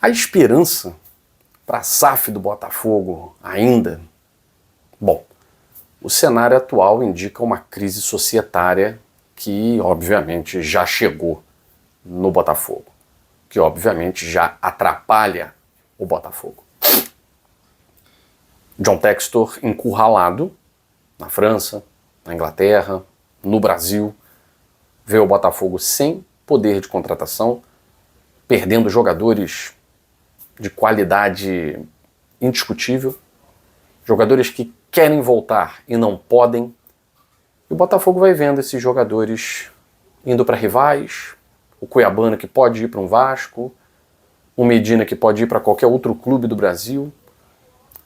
A esperança para a SAF do Botafogo ainda? Bom, o cenário atual indica uma crise societária que, obviamente, já chegou no Botafogo, que, obviamente, já atrapalha o Botafogo. John Textor encurralado na França, na Inglaterra, no Brasil, vê o Botafogo sem poder de contratação, perdendo jogadores de qualidade indiscutível, jogadores que querem voltar e não podem. E o Botafogo vai vendo esses jogadores indo para rivais, o Cuiabano que pode ir para um Vasco, o Medina que pode ir para qualquer outro clube do Brasil.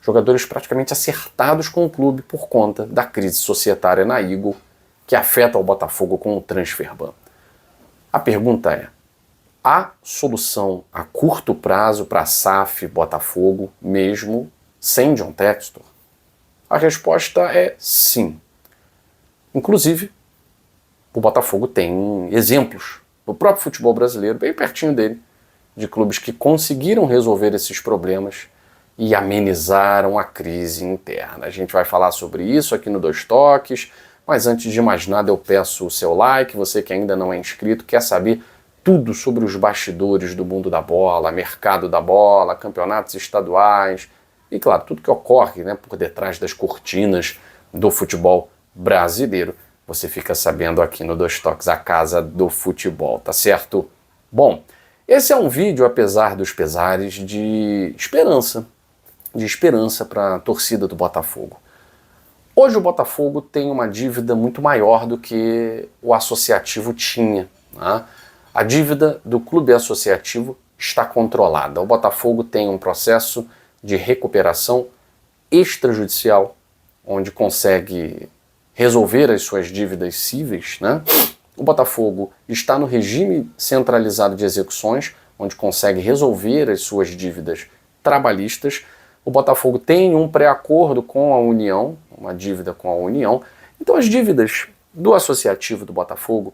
Jogadores praticamente acertados com o clube por conta da crise societária na Eagle, que afeta o Botafogo com o transfer ban. A pergunta é: há solução a curto prazo para a SAF Botafogo, mesmo sem John Textor? A resposta é sim. Inclusive, o Botafogo tem exemplos no próprio futebol brasileiro, bem pertinho dele, de clubes que conseguiram resolver esses problemas e amenizaram a crise interna. A gente vai falar sobre isso aqui no Dois Toques, mas antes de mais nada eu peço o seu like, você que ainda não é inscrito, quer saber tudo sobre os bastidores do mundo da bola, mercado da bola, campeonatos estaduais e, claro, tudo que ocorre, né, por detrás das cortinas do futebol brasileiro. Você fica sabendo aqui no Dois Toques, a casa do futebol, tá certo? Bom, esse é um vídeo, apesar dos pesares, de esperança para a torcida do Botafogo. Hoje o Botafogo tem uma dívida muito maior do que o associativo tinha, né? A dívida do clube associativo está controlada. O Botafogo tem um processo de recuperação extrajudicial, onde consegue resolver as suas dívidas cíveis, né? O Botafogo está no regime centralizado de execuções, onde consegue resolver as suas dívidas trabalhistas. O Botafogo tem um pré-acordo com a União, uma dívida com a União. Então as dívidas do associativo do Botafogo,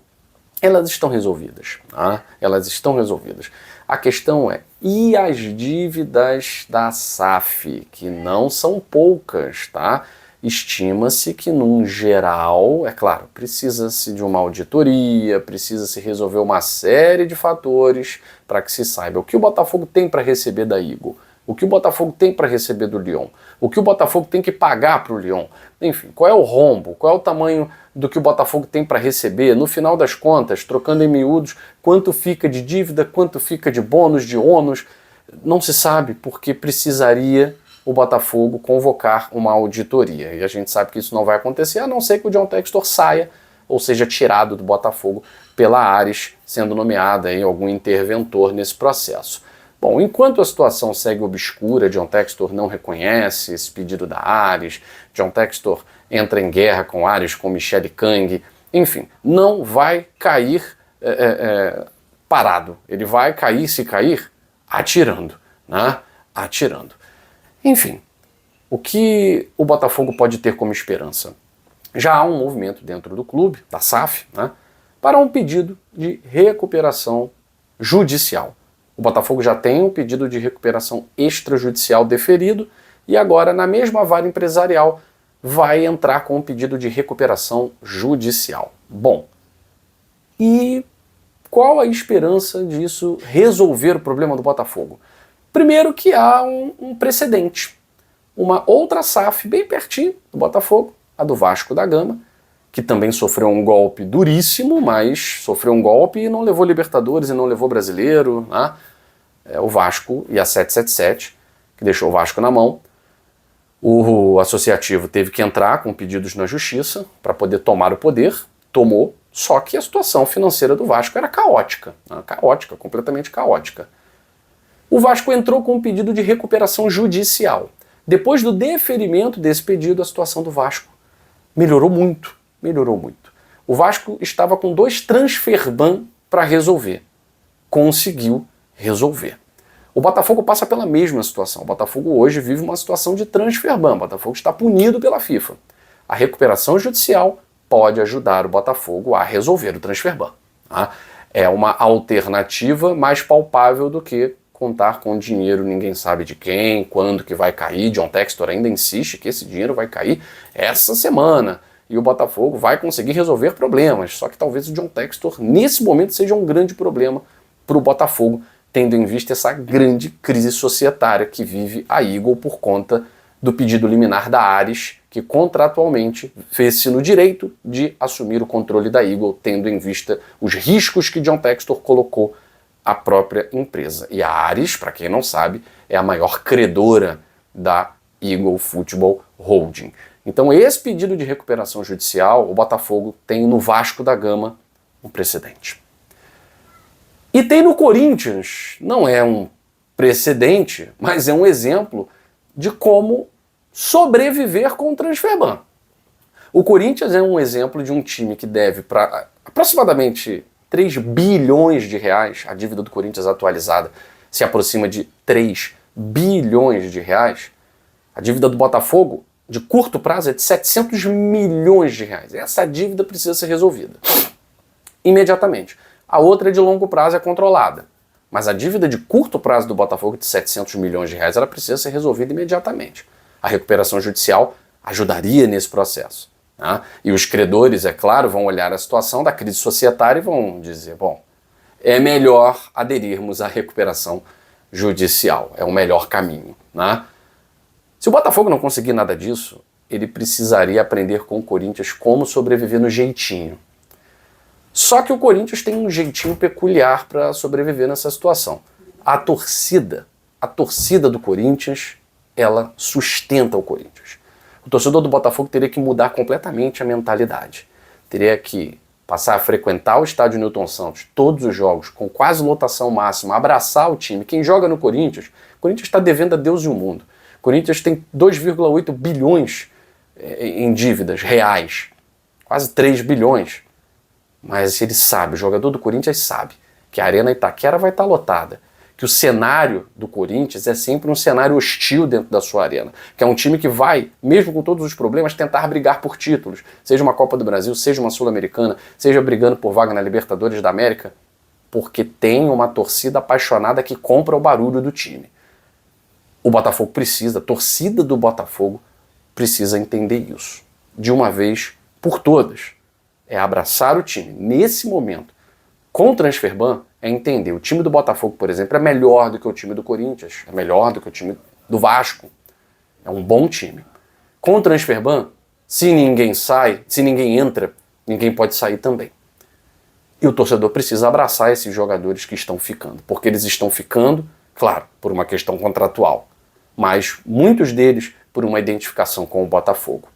elas estão resolvidas. Tá? Elas estão resolvidas. A questão é, e as dívidas da SAF, que não são poucas, tá? Estima-se que, num geral, é claro, precisa-se de uma auditoria, precisa-se resolver uma série de fatores para que se saiba o que o Botafogo tem para receber da Eagle, o que o Botafogo tem para receber do Lyon, o que o Botafogo tem que pagar para o Lyon, enfim, qual é o rombo, qual é o tamanho do que o Botafogo tem para receber, no final das contas, trocando em miúdos, quanto fica de dívida, quanto fica de bônus, de ônus, não se sabe, porque precisaria o Botafogo convocar uma auditoria. E a gente sabe que isso não vai acontecer, a não ser que o John Textor saia, ou seja, tirado do Botafogo pela Ares, sendo nomeada aí algum interventor nesse processo. Bom, enquanto a situação segue obscura, John Textor não reconhece esse pedido da Ares, John Textor entra em guerra com Ares, com Michele Kang, enfim, não vai cair parado. Ele vai cair, se cair, atirando, né? Atirando. Enfim, o que o Botafogo pode ter como esperança? Já há um movimento dentro do clube, da SAF, né, para um pedido de recuperação judicial. O Botafogo já tem um pedido de recuperação extrajudicial deferido e agora, na mesma vara empresarial, vai entrar com um pedido de recuperação judicial. Bom, e qual a esperança disso resolver o problema do Botafogo? Primeiro que há um precedente. Uma outra SAF bem pertinho do Botafogo, a do Vasco da Gama, que também sofreu um golpe duríssimo, mas sofreu um golpe e não levou Libertadores e não levou Brasileiro, né? O Vasco e a 777, que deixou o Vasco na mão. O associativo teve que entrar com pedidos na justiça para poder tomar o poder, tomou, só que a situação financeira do Vasco era caótica, né? Caótica, completamente caótica. O Vasco entrou com um pedido de recuperação judicial. Depois do deferimento desse pedido, a situação do Vasco melhorou muito, melhorou muito. O Vasco estava com 2 transfer ban para resolver. Conseguiu resolver. O Botafogo passa pela mesma situação. O Botafogo hoje vive uma situação de transfer ban. O Botafogo está punido pela FIFA. A recuperação judicial pode ajudar o Botafogo a resolver o transfer ban. Tá? É uma alternativa mais palpável do que contar com dinheiro, ninguém sabe de quem, quando que vai cair. John Textor ainda insiste que esse dinheiro vai cair essa semana e o Botafogo vai conseguir resolver problemas. Só que talvez o John Textor, nesse momento, seja um grande problema para o Botafogo, tendo em vista essa grande crise societária que vive a Eagle por conta do pedido liminar da Ares, que contratualmente fez-se no direito de assumir o controle da Eagle, tendo em vista os riscos que John Textor colocou à própria empresa. E a Ares, para quem não sabe, é a maior credora da Eagle Football Holding. Então esse pedido de recuperação judicial, o Botafogo tem no Vasco da Gama um precedente. E tem no Corinthians, não é um precedente, mas é um exemplo de como sobreviver com o transfer ban. O Corinthians é um exemplo de um time que deve para aproximadamente 3 bilhões de reais, a dívida do Corinthians atualizada se aproxima de 3 bilhões de reais, a dívida do Botafogo de curto prazo é de 700 milhões de reais. Essa dívida precisa ser resolvida imediatamente. A outra de longo prazo é controlada, mas a dívida de curto prazo do Botafogo de 700 milhões de reais ela precisa ser resolvida imediatamente. A recuperação judicial ajudaria nesse processo. Né? E os credores, é claro, vão olhar a situação da crise societária e vão dizer, bom, é melhor aderirmos à recuperação judicial, é o melhor caminho. Né? Se o Botafogo não conseguir nada disso, ele precisaria aprender com o Corinthians como sobreviver no jeitinho. Só que o Corinthians tem um jeitinho peculiar para sobreviver nessa situação. A torcida do Corinthians, ela sustenta o Corinthians. O torcedor do Botafogo teria que mudar completamente a mentalidade. Teria que passar a frequentar o estádio Newton Santos todos os jogos, com quase lotação máxima, abraçar o time. Quem joga no Corinthians, o Corinthians está devendo a Deus e o mundo. O Corinthians tem 2,8 bilhões em dívidas reais, quase 3 bilhões. Mas ele sabe, o jogador do Corinthians sabe que a Arena Itaquera vai estar lotada, que o cenário do Corinthians é sempre um cenário hostil dentro da sua arena, que é um time que vai, mesmo com todos os problemas, tentar brigar por títulos, seja uma Copa do Brasil, seja uma Sul-Americana, seja brigando por vaga na Libertadores da América, porque tem uma torcida apaixonada que compra o barulho do time. O Botafogo precisa, a torcida do Botafogo precisa entender isso, de uma vez por todas. É abraçar o time. Nesse momento, com o transfer ban, é entender. O time do Botafogo, por exemplo, é melhor do que o time do Corinthians, é melhor do que o time do Vasco. É um bom time. Com o transfer ban, se ninguém sai, se ninguém entra, ninguém pode sair também. E o torcedor precisa abraçar esses jogadores que estão ficando, porque eles estão ficando, claro, por uma questão contratual, mas muitos deles por uma identificação com o Botafogo.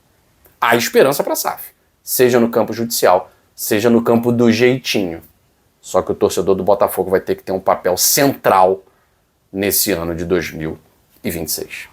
Há esperança para a SAF. Seja no campo judicial, seja no campo do jeitinho. Só que o torcedor do Botafogo vai ter que ter um papel central nesse ano de 2026.